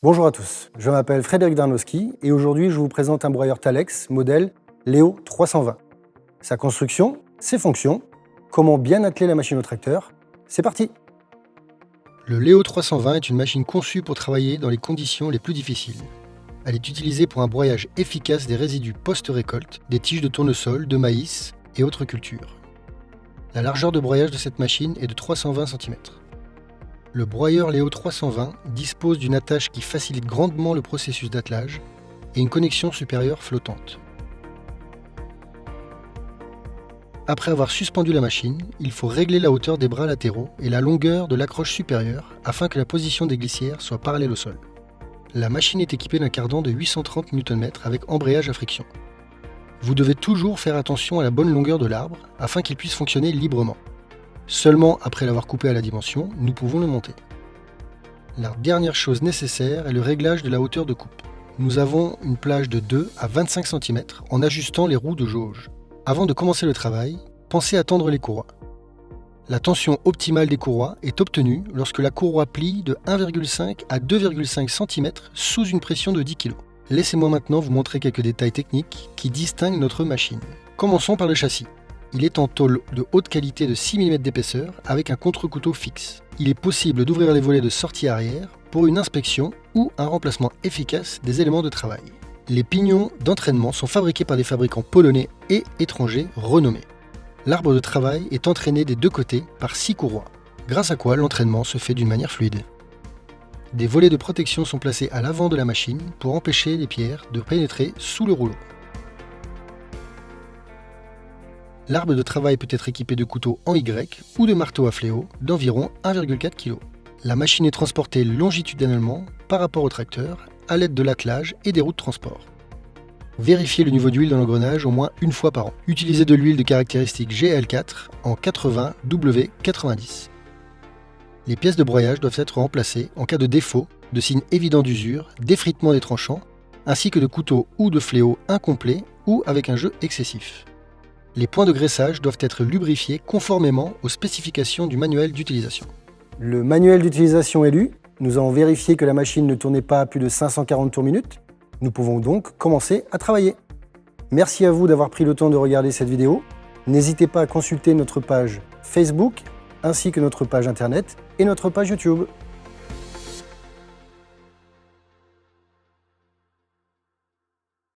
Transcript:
Bonjour à tous, je m'appelle Frédéric Darnowski et aujourd'hui je vous présente un broyeur Talex modèle Léo 320. Sa construction, ses fonctions, comment bien atteler la machine au tracteur, c'est parti! Le Léo 320 est une machine conçue pour travailler dans les conditions les plus difficiles. Elle est utilisée pour un broyage efficace des résidus post-récolte, des tiges de tournesol, de maïs et autres cultures. La largeur de broyage de cette machine est de 320 cm. Le broyeur Léo 320 dispose d'une attache qui facilite grandement le processus d'attelage et une connexion supérieure flottante. Après avoir suspendu la machine, il faut régler la hauteur des bras latéraux et la longueur de l'accroche supérieure afin que la position des glissières soit parallèle au sol. La machine est équipée d'un cardan de 830 Nm avec embrayage à friction. Vous devez toujours faire attention à la bonne longueur de l'arbre afin qu'il puisse fonctionner librement. Seulement après l'avoir coupé à la dimension, nous pouvons le monter. La dernière chose nécessaire est le réglage de la hauteur de coupe. Nous avons une plage de 2 à 25 cm en ajustant les roues de jauge. Avant de commencer le travail, pensez à tendre les courroies. La tension optimale des courroies est obtenue lorsque la courroie plie de 1,5 à 2,5 cm sous une pression de 10 kg. Laissez-moi maintenant vous montrer quelques détails techniques qui distinguent notre machine. Commençons par le châssis. Il est en tôle de haute qualité de 6 mm d'épaisseur avec un contre-couteau fixe. Il est possible d'ouvrir les volets de sortie arrière pour une inspection ou un remplacement efficace des éléments de travail. Les pignons d'entraînement sont fabriqués par des fabricants polonais et étrangers renommés. L'arbre de travail est entraîné des deux côtés par 6 courroies, grâce à quoi l'entraînement se fait d'une manière fluide. Des volets de protection sont placés à l'avant de la machine pour empêcher les pierres de pénétrer sous le rouleau. L'arbre de travail peut être équipé de couteaux en Y ou de marteaux à fléau d'environ 1,4 kg. La machine est transportée longitudinalement par rapport au tracteur à l'aide de l'attelage et des roues de transport. Vérifiez le niveau d'huile dans l'engrenage au moins une fois par an. Utilisez de l'huile de caractéristique GL4 en 80W90. Les pièces de broyage doivent être remplacées en cas de défaut, de signes évidents d'usure, d'effritement des tranchants, ainsi que de couteaux ou de fléaux incomplets ou avec un jeu excessif. Les points de graissage doivent être lubrifiés conformément aux spécifications du manuel d'utilisation. Le manuel d'utilisation est lu. Nous avons vérifié que la machine ne tournait pas à plus de 540 tours minute. Nous pouvons donc commencer à travailler. Merci à vous d'avoir pris le temps de regarder cette vidéo. N'hésitez pas à consulter notre page Facebook ainsi que notre page internet et notre page YouTube.